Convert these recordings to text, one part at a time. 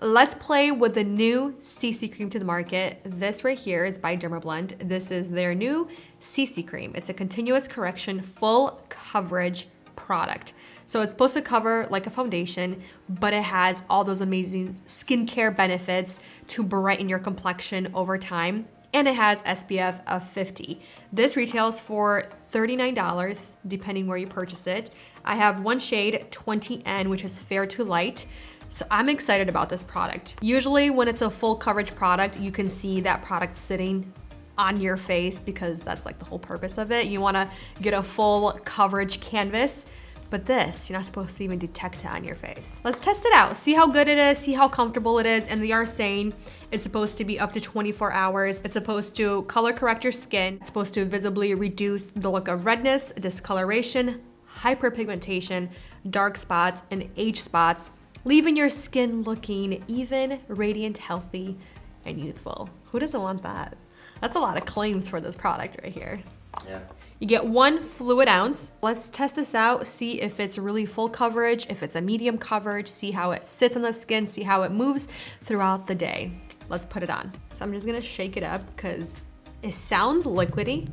let's play with the new CC cream to the market. This right here is by Dermablend. This is their new CC cream. It's a continuous correction, full coverage product. So it's supposed to cover like a foundation, but it has all those amazing skincare benefits to brighten your complexion over time. And it has SPF of 50. This retails for $39, depending where you purchase it. I have one shade, 20N, which is fair to light. So I'm excited about this product. Usually when it's a full coverage product, you can see that product sitting on your face because that's like the whole purpose of it. You wanna get a full coverage canvas. But this, you're not supposed to even detect it on your face. Let's test it out, see how good it is, see how comfortable it is. And they are saying it's supposed to be up to 24 hours. It's supposed to color correct your skin. It's supposed to visibly reduce the look of redness, discoloration, hyperpigmentation, dark spots, and age spots, leaving your skin looking even, radiant, healthy, and youthful. Who doesn't want that? That's a lot of claims for this product right here. Yeah. You get 1 fluid ounce. Let's test this out, see if it's really full coverage, if it's a medium coverage, see how it sits on the skin, see how it moves throughout the day. Let's put it on. So I'm just gonna shake it up because it sounds liquidy.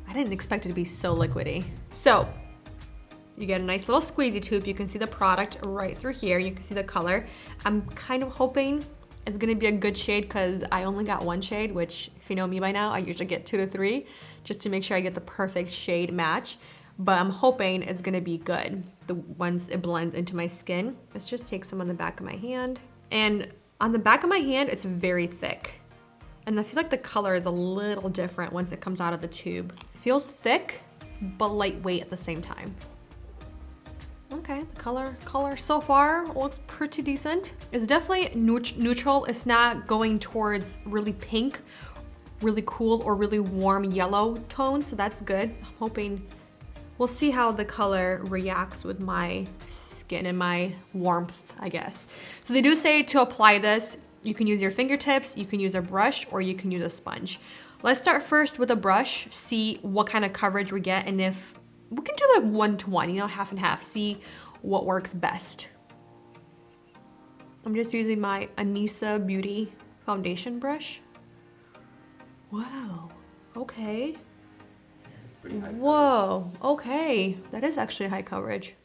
I didn't expect it to be so liquidy. So you get a nice little squeezy tube. You can see the product right through here. You can see the color. I'm kind of hoping it's gonna be a good shade because I only got 1 shade, which if you know me by now, I usually get 2 to 3 just to make sure I get the perfect shade match. But I'm hoping it's gonna be good once it blends into my skin. Let's just take some on the back of my hand. And on the back of my hand, it's very thick. And I feel like the color is a little different once it comes out of the tube. It feels thick, but lightweight at the same time. Okay, the color so far looks pretty decent. It's definitely neutral. It's not going towards really pink, really cool, or really warm yellow tone, so that's good. I'm hoping we'll see how the color reacts with my skin and my warmth, I guess. So they do say to apply this, you can use your fingertips, you can use a brush, or you can use a sponge. Let's start first with a brush, see what kind of coverage we get, and if we can do like 1-to-1, you know, half and half, see what works best. I'm just using my Anissa Beauty foundation brush. Wow, okay. Whoa, okay. That is actually high coverage.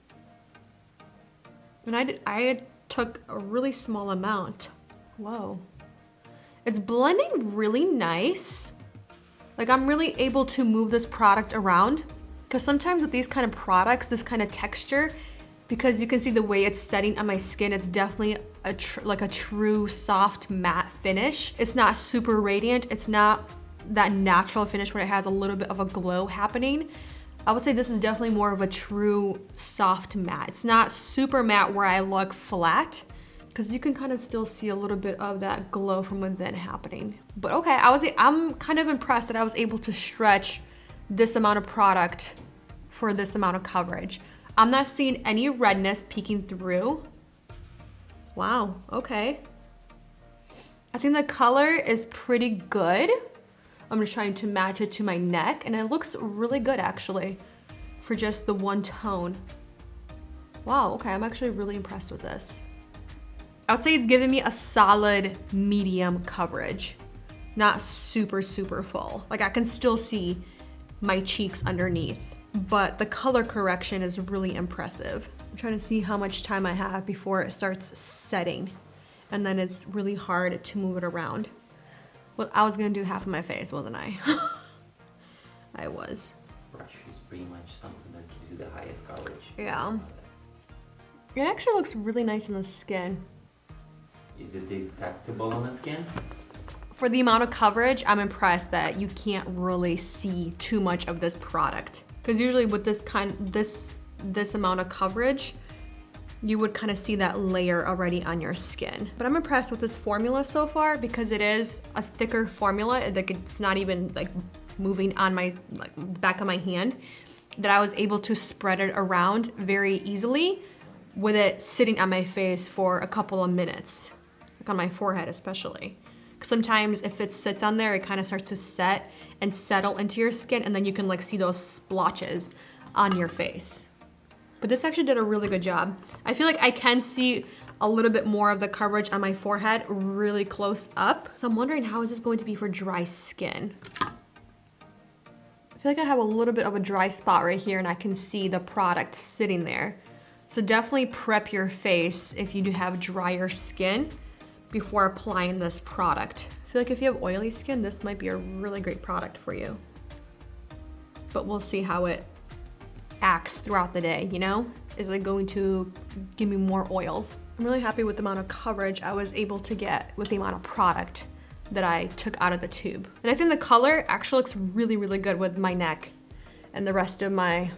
And I took a really small amount. Whoa. It's blending really nice. Like I'm really able to move this product around. Because sometimes with these kind of products, this kind of texture, because you can see the way it's setting on my skin, it's definitely like a true soft matte finish. It's not super radiant. It's not that natural finish where it has a little bit of a glow happening. I would say this is definitely more of a true soft matte. It's not super matte where I look flat, because you can kind of still see a little bit of that glow from within happening. But okay, I'm kind of impressed that I was able to stretch this amount of product for this amount of coverage. I'm not seeing any redness peeking through. Wow, okay. I think the color is pretty good. I'm just trying to match it to my neck, and it looks really good actually for just the 1 tone. Wow, okay, I'm actually really impressed with this. I would say it's giving me a solid medium coverage, not super, super full. Like I can still see my cheeks underneath, but the color correction is really impressive. I'm trying to see how much time I have before it starts setting, and then it's really hard to move it around. Well, I was gonna do half of my face, wasn't I? I was. Brush is pretty much something that gives you the highest coverage. Yeah. It actually looks really nice on the skin. Is it acceptable on the skin? For the amount of coverage, I'm impressed that you can't really see too much of this product. Because usually with this amount of coverage, you would kind of see that layer already on your skin. But I'm impressed with this formula so far because it is a thicker formula. Like it's not even like moving on my back of my hand, that I was able to spread it around very easily with it sitting on my face for a couple of minutes, like on my forehead especially. Sometimes if it sits on there, it kind of starts to set and settle into your skin, and then you can like see those splotches on your face. But this actually did a really good job. I feel like I can see a little bit more of the coverage on my forehead really close up. So I'm wondering, how is this going to be for dry skin? I feel like I have a little bit of a dry spot right here and I can see the product sitting there. So definitely prep your face if you do have drier skin before applying this product. I feel like if you have oily skin, this might be a really great product for you. But we'll see how it acts throughout the day, you know? Is it going to give me more oils? I'm really happy with the amount of coverage I was able to get with the amount of product that I took out of the tube. And I think the color actually looks really, really good with my neck and the rest of my,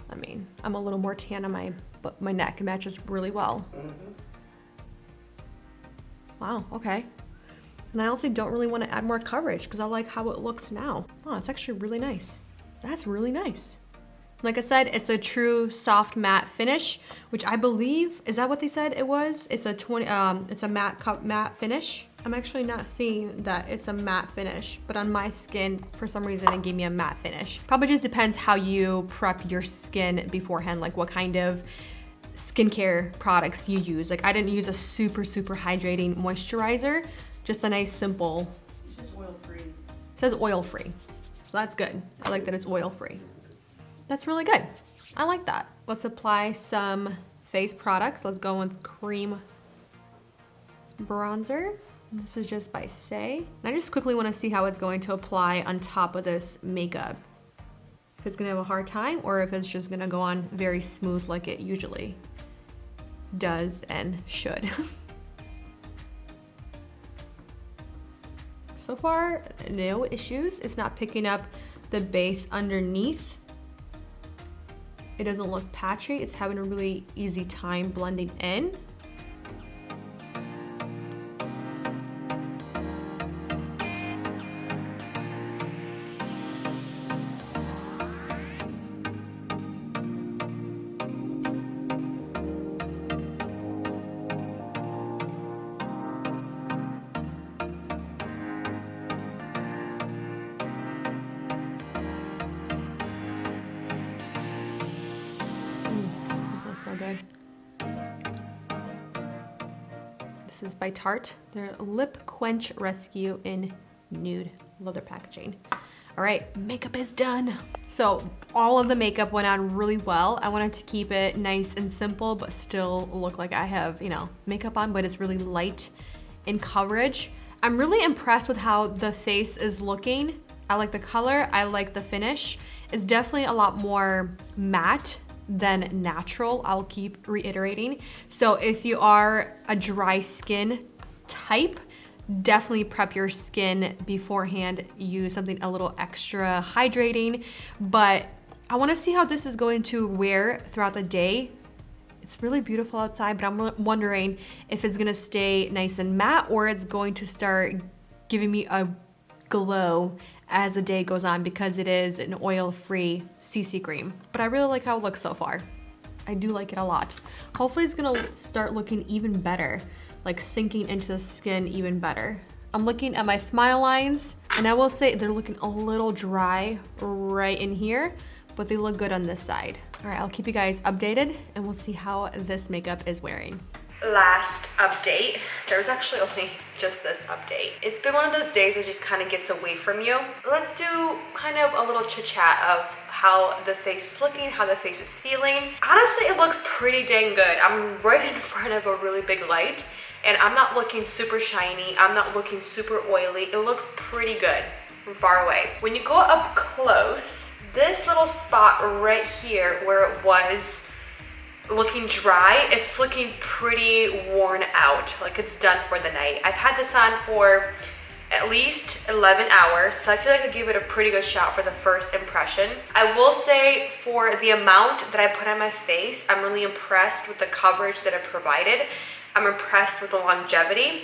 I mean, I'm a little more tan on my neck. It matches really well. Wow, okay. And I also don't really want to add more coverage because I like how it looks now. Oh, it's actually really nice. That's really nice. Like I said, it's a true soft matte finish, which I believe, is that what they said it was? It's a matte finish. I'm actually not seeing that it's a matte finish, but on my skin, for some reason, it gave me a matte finish. Probably just depends how you prep your skin beforehand, like what kind of skincare products you use. Like I didn't use a super, super hydrating moisturizer, just a nice simple. It's just oil-free. It says oil-free, so that's good. I like that it's oil-free. That's really good. I like that. Let's apply some face products. Let's go with cream bronzer. This is just by Say. And I just quickly want to see how it's going to apply on top of this makeup. If it's gonna have a hard time or if it's just gonna go on very smooth like it usually does and should. So far, no issues. It's not picking up the base underneath. It doesn't look patchy. It's having a really easy time blending in. This is by Tarte. Their Lip Quench Rescue in Nude. Love their packaging. All right, makeup is done. So all of the makeup went on really well. I wanted to keep it nice and simple, but still look like I have, you know, makeup on, but it's really light in coverage. I'm really impressed with how the face is looking. I like the color, I like the finish. It's definitely a lot more matte than natural, I'll keep reiterating. So if you are a dry skin type, definitely prep your skin beforehand. Use something a little extra hydrating, but I wanna see how this is going to wear throughout the day. It's really beautiful outside, but I'm wondering if it's gonna stay nice and matte or it's going to start giving me a glow as the day goes on because it is an oil-free CC cream. But I really like how it looks so far. I do like it a lot. Hopefully it's gonna start looking even better, like sinking into the skin even better. I'm looking at my smile lines and I will say they're looking a little dry right in here, but they look good on this side. All right, I'll keep you guys updated and we'll see how this makeup is wearing. Last update. There was actually only just this update. It's been one of those days that just kind of gets away from you. Let's do kind of a little chit chat of how the face is looking, how the face is feeling. Honestly, it looks pretty dang good. I'm right in front of a really big light and I'm not looking super shiny. I'm not looking super oily. It looks pretty good from far away. When you go up close, this little spot right here where it was looking dry, it's looking pretty worn out, like it's done for the night. I've had this on for at least 11 hours, so I feel like I gave it a pretty good shot for the first impression. I will say for the amount that I put on my face, I'm really impressed with the coverage that it provided. I'm impressed with the longevity.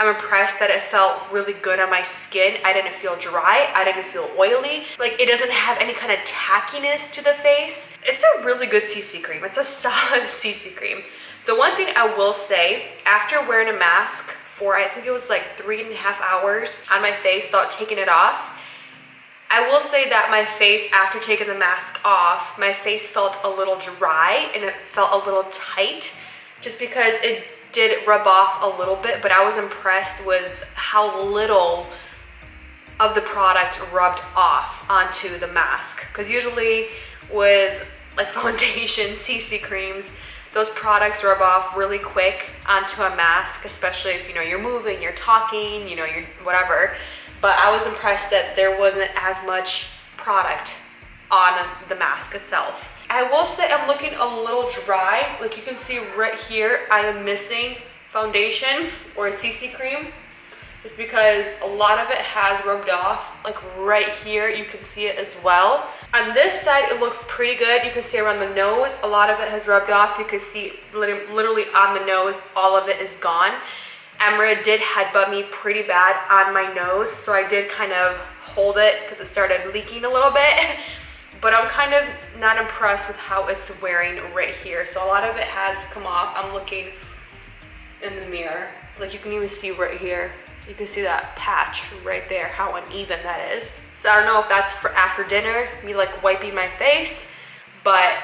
I'm impressed that it felt really good on my skin. I didn't feel dry, I didn't feel oily. Like it doesn't have any kind of tackiness to the face. It's a really good CC cream. It's a solid CC cream. The one thing I will say, after wearing a mask for, I think it was like 3.5 hours on my face without taking it off, I will say that my face, after taking the mask off, my face felt a little dry and it felt a little tight just because it did rub off a little bit, but I was impressed with how little of the product rubbed off onto the mask. Because usually with like foundation, CC creams, those products rub off really quick onto a mask, especially if, you know, you're moving, you're talking, you know, you're whatever. But I was impressed that there wasn't as much product on the mask itself. I will say I'm looking a little dry. Like you can see right here, I am missing foundation or a CC cream. It's because a lot of it has rubbed off. Like right here, you can see it as well. On this side, it looks pretty good. You can see around the nose, a lot of it has rubbed off. You can see literally on the nose, all of it is gone. Emra did headbutt me pretty bad on my nose, so I did kind of hold it because it started leaking a little bit. But I'm kind of not impressed with how it's wearing right here. So a lot of it has come off. I'm looking in the mirror. Like you can even see right here. You can see that patch right there, how uneven that is. So I don't know if that's for after dinner, me like wiping my face, but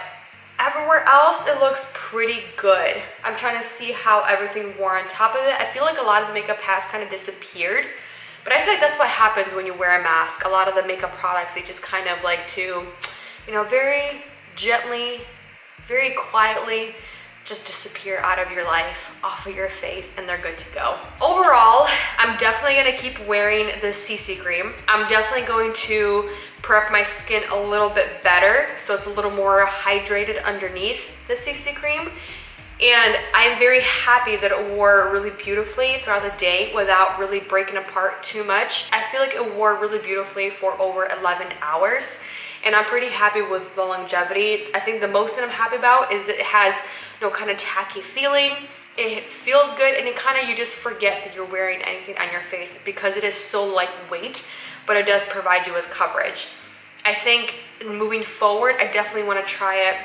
everywhere else, it looks pretty good. I'm trying to see how everything wore on top of it. I feel like a lot of the makeup has kind of disappeared, but I feel like that's what happens when you wear a mask. A lot of the makeup products, they just kind of like to, you know, very gently, very quietly, just disappear out of your life, off of your face, and they're good to go. Overall, I'm definitely gonna keep wearing the CC cream. I'm definitely going to prep my skin a little bit better so it's a little more hydrated underneath the CC cream. And I'm very happy that it wore really beautifully throughout the day without really breaking apart too much. I feel like it wore really beautifully for over 11 hours. And I'm pretty happy with the longevity. I think the most that I'm happy about is it has no kind of tacky feeling. It feels good, and it kind of, you just forget that you're wearing anything on your face because it is so lightweight, but it does provide you with coverage. I think moving forward, I definitely want to try it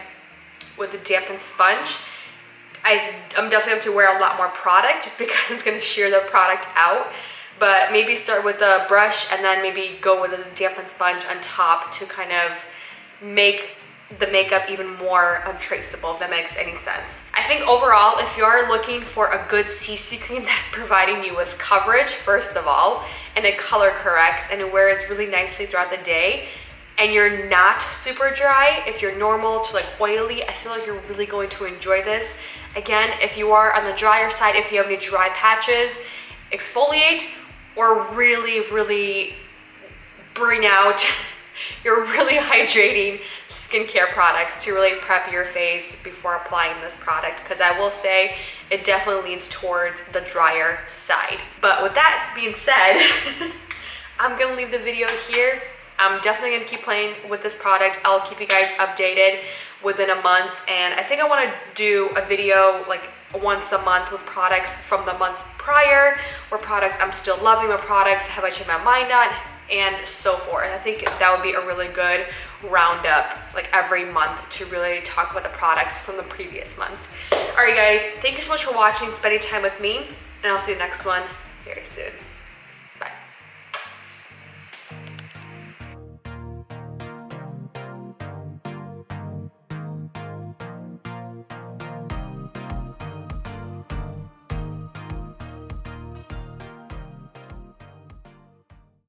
with the dampened sponge. I'm definitely have to wear a lot more product just because it's going to shear the product out. But maybe start with the brush and then maybe go with a dampened sponge on top to kind of make the makeup even more untraceable, if that makes any sense. I think overall, if you are looking for a good CC cream that's providing you with coverage, first of all, and it color corrects and it wears really nicely throughout the day, and you're not super dry, if you're normal to like oily, I feel like you're really going to enjoy this. Again, if you are on the drier side, if you have any dry patches, exfoliate, or really bring out your really hydrating skincare products to really prep your face before applying this product, because I will say it definitely leans towards the drier side. But with that being said, I'm gonna leave the video here. I'm definitely gonna keep playing with this product. I'll keep you guys updated within a month, and I think I want to do a video like once a month with products from the month prior, or products I'm still loving, or products have I changed my mind on, and so forth. I think that would be a really good roundup, like every month, to really talk about the products from the previous month. All right, guys, thank you so much for watching, spending time with me, and I'll see you next one very soon.